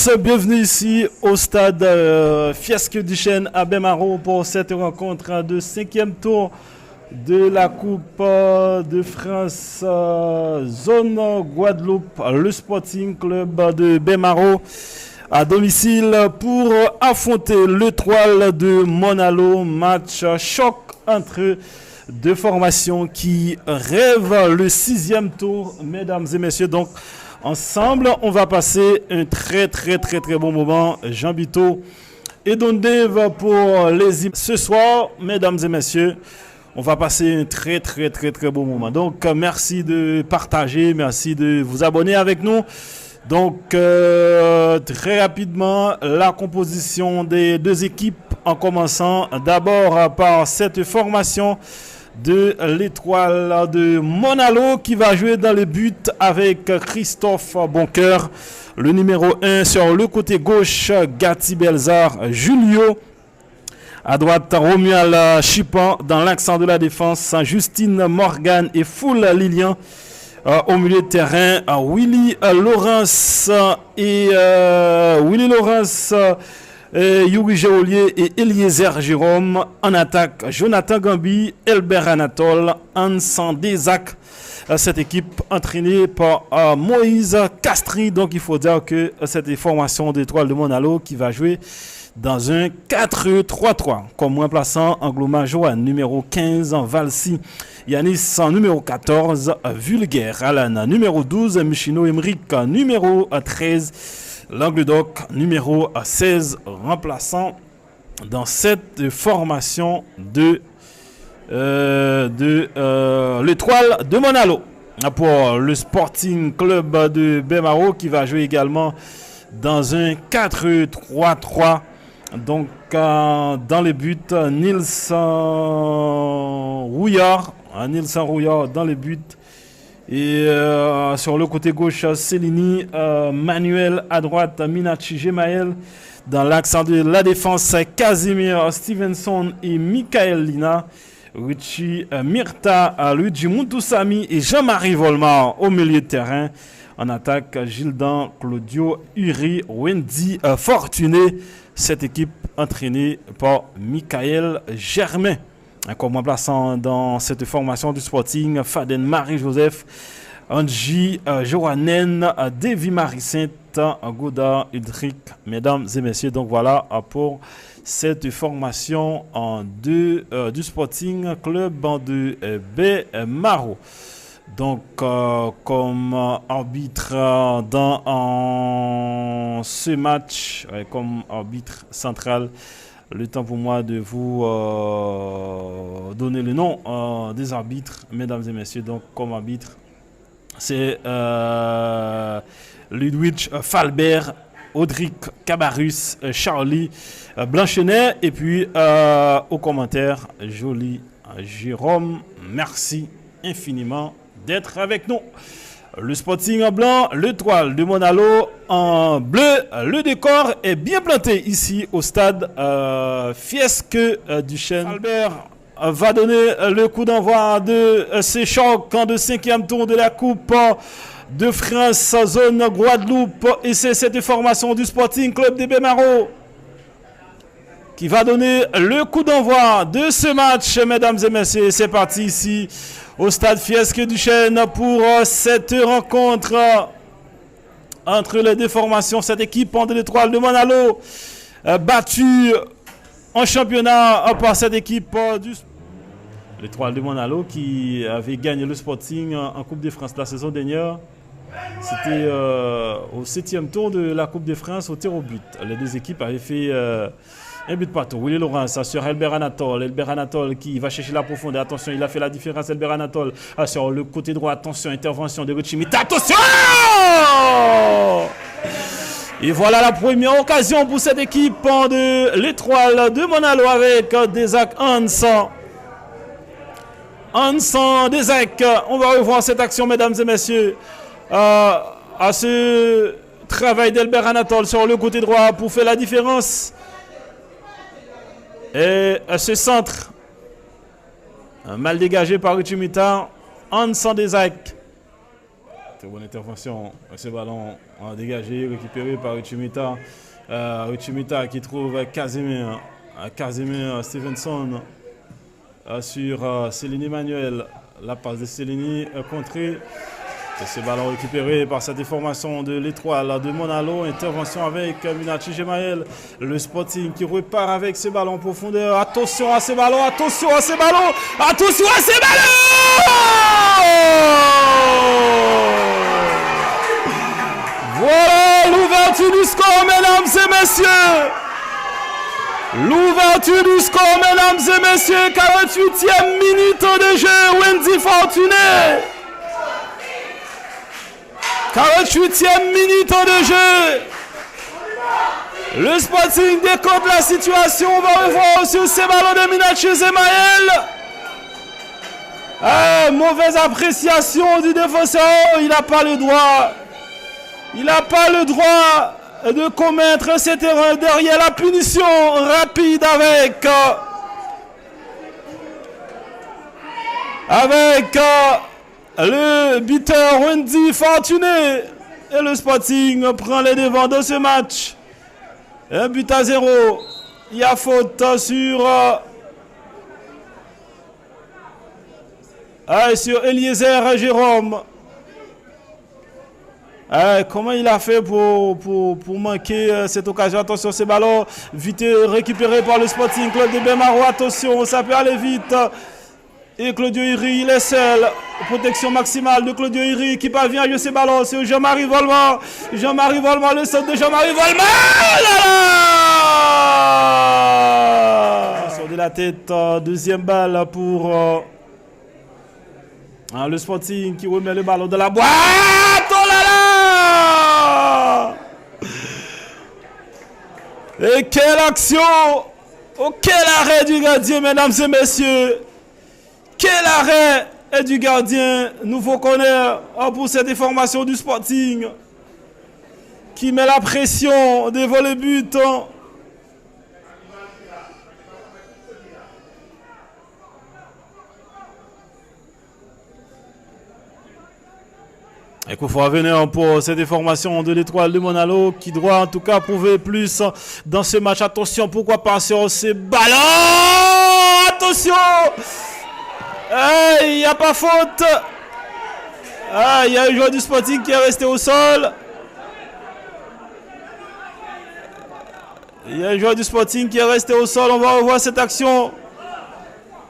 tous, bienvenue ici au stade Fiesque du Chêne à Baie-Mahault pour cette rencontre de 5e tour de la Coupe de France Zone Guadeloupe. Le Sporting Club de Baie-Mahault à domicile pour affronter l'Étoile de Monalo. Match choc entre deux formations qui rêvent le 6e tour, mesdames et messieurs. Donc, ensemble, on va passer un très bon moment. Jean Bito et Don Dave pour les ce soir, mesdames et messieurs. On va passer un très bon moment. Donc, merci de partager, merci de vous abonner avec nous. Donc, très rapidement, la composition des deux équipes en commençant d'abord par cette formation de l'Étoile de Monalo qui va jouer dans les buts avec Christophe Boncoeur. Le numéro 1 sur le côté gauche, Gatti Belzar Julio. À droite, Romuald Chipan. Dans l'accent de la défense, Justine Morgan et Foul Lilian. Au milieu de terrain, Willy Laurence et Yuri Géolier et Eliezer Jérôme. En attaque, Jonathan Gambi, Elbert Anatole, Ansan Desac. Cette équipe entraînée par Moïse Castri. Donc il faut dire que cette formation d'Étoile de Monalo qui va jouer dans un 4-3-3. Comme remplaçant, Angloma Johan, numéro 15, Valsi. Yanis, numéro 14, Vulgaire. Alan, numéro 12, Michino Emric, numéro 13. Languedoc, numéro 16, remplaçant dans cette formation de l'Étoile de Monalo. Pour le Sporting Club de Baie-Mahault qui va jouer également dans un 4-3-3. Donc, dans les buts, Nilson Rouillard dans les buts. Et sur le côté gauche, Céline Manuel. À droite, Minachi Gemael. Dans l'axe de la défense, Casimir Stevenson et Michael Lina. Richie Myrta, Luigi Muntoussami et Jean-Marie Volmar au milieu de terrain. En attaque, Gildan, Claudio Uri, Wendy Fortuné. Cette équipe entraînée par Michael Germain. Comme remplaçant dans cette formation du Sporting, Faden Marie-Joseph, Angie Joanen, Davy Marie-Sainte, Godard Udric, mesdames et messieurs. Donc voilà pour cette formation du Sporting Club de Baie-Mahault. Donc, comme arbitre dans ce match, comme arbitre central, le temps pour moi de vous donner le nom des arbitres, mesdames et messieurs. Donc, comme arbitre, c'est Ludwig Falbert, Audric Cabarus, Charlie Blanchenet, et puis au commentaire, Jolie Jérôme. Merci infiniment d'être avec nous. Le Sporting en blanc, l'Étoile de Monalo en bleu. Le décor est bien planté ici au stade Fiesque du Chêne. Albert va donner le coup d'envoi de ces chocs de 5e tour de la Coupe de France Zone Guadeloupe. Et c'est cette formation du Sporting Club de Baie-Mahault qui va donner le coup d'envoi de ce match, mesdames et messieurs. C'est parti ici au stade Fiesque du Chêne pour cette rencontre entre les deux formations. Cette équipe de l'Étoile de Monalo battue en championnat par cette équipe du l'Étoile de Monalo qui avait gagné le Sporting en Coupe de France la saison dernière. C'était au 7e tour de la Coupe de France au tir au but. Les deux équipes avaient fait un but partout. Willy Laurence sur Elbert Anatole. Elbert Anatole qui va chercher la profondeur. Attention, il a fait la différence. Elbert Anatole sur le côté droit. Attention, intervention de Richie Mita. Attention! Et voilà la première occasion pour cette équipe de l'Étoile de Monalo avec Desac Hansan. Hansan Desac. On va revoir cette action, mesdames et messieurs. À ce travail d'Elbert Anatole sur le côté droit pour faire la différence. Et ce centre, mal dégagé par Richie Mita, Hansan Desac. Très bonne intervention. Ce ballon dégagé, récupéré par Uchimita. Uchimita qui trouve Casimir Stevenson sur Céline Emmanuel. La passe de Céline contrée. Et ce ballon récupéré par cette déformation de l'étoile de Monalo. Intervention avec Minachi Gemael. Le Sporting qui repart avec ce ballon en profondeur. Attention à ces ballons, attention à ces ballons, attention à ces ballons. Voilà l'ouverture du score, mesdames et messieurs. L'ouverture du score, mesdames et messieurs. 48e minute de jeu. Wendy Fortuné. 48e minute de jeu. Le Sporting décompte la situation. On va revoir sur ces ballons de Minachi Gemael. Mauvaise appréciation du défenseur. Il n'a pas le droit. Il n'a pas le droit de commettre cette erreur derrière la punition rapide avec le buteur Wendy Fortuné. Et le Sporting prend les devants de ce match. 1-0. Il y a faute sur Eliezer Jérôme. Comment il a fait pour manquer cette occasion? Attention, ces ballons vite récupérés par le Sporting Club de Bemaro. Attention, ça peut aller vite. Et Claudio Iri, il est seul. Protection maximale de Claudio Iri qui parvient à jouer ses ballons. C'est Jean-Marie Volman. Jean-Marie Volman, le centre de Jean-Marie Volman. Sur de la tête, deuxième balle pour le Sporting qui remet le ballon de la boîte. Oh là là! Et quelle action! Oh, quel arrêt du gardien, mesdames et messieurs! Quel arrêt du gardien! Nouveau corner pour cette déformation du Sporting qui met la pression devant le but. Et qu'il faut revenir pour cette déformation de l'étoile de Monalo qui doit en tout cas prouver plus dans ce match. Attention, pourquoi pas sur ces ballons? Attention! Il n'y a pas faute. Il y a un joueur du Sporting qui est resté au sol. Il y a un joueur du Sporting qui est resté au sol. On va revoir cette action.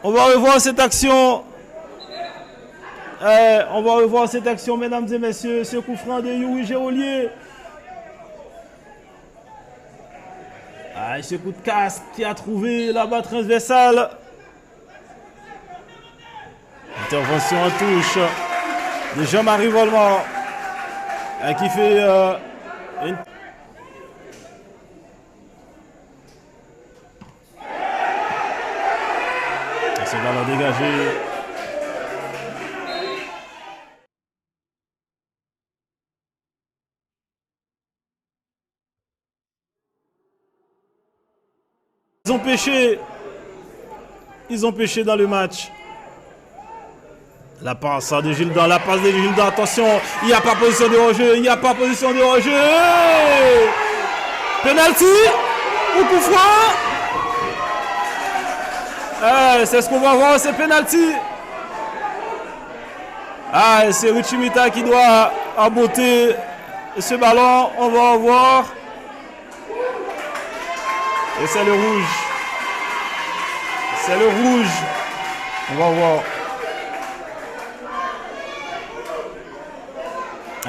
On va revoir cette action, mesdames et messieurs. Ce coup franc de Yuri Gérolier. Ce coup de casque qui a trouvé la balle transversale. Intervention en touche de Jean-Marie Volman qui fait une... Ce ballon dégagé. Ils ont pêché dans le match. La passe de Gildan, attention, il n'y a pas position de hors-jeu, Penalty ou coup franc. C'est ce qu'on va voir, c'est penalty. C'est Uchimita qui doit emboîter ce ballon, on va voir. Et c'est le rouge. On va voir.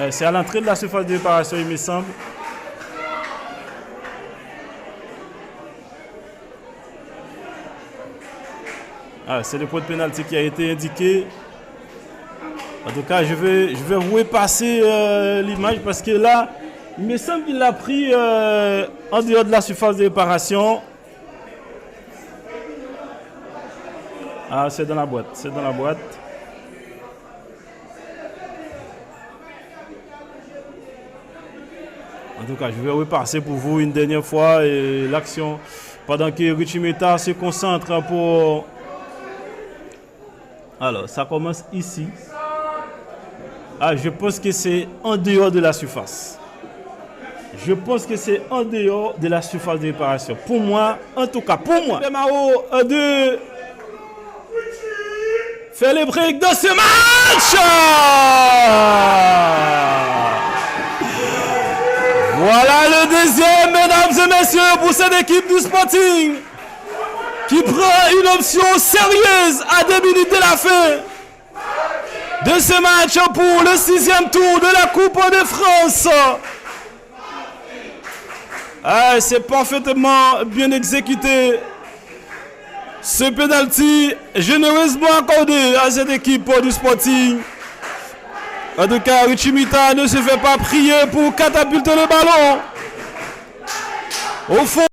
C'est à l'entrée de la surface de réparation, il me semble. C'est le point de pénalty qui a été indiqué. En tout cas, je vais repasser l'image parce que là, il me semble qu'il l'a pris en dehors de la surface de réparation. C'est dans la boîte. En tout cas, je vais repasser pour vous une dernière fois et l'action pendant que Uchimita se concentre pour... Alors, ça commence ici. Ah, je pense que c'est en dehors de la surface. Je pense que c'est en dehors de la surface de réparation. Pour moi, en tout cas, pour moi. Maro de faire les breaks dans ce match. Voilà le deuxième, mesdames et messieurs, pour cette équipe du Sporting qui prend une option sérieuse à 2 minutes de la fin de ce match pour le 6e tour de la Coupe de France. Ah, c'est parfaitement bien exécuté. Ce penalty généreusement accordé à cette équipe du Sporting. En tout cas, Richie Mita ne se fait pas prier pour catapulter le ballon au fond.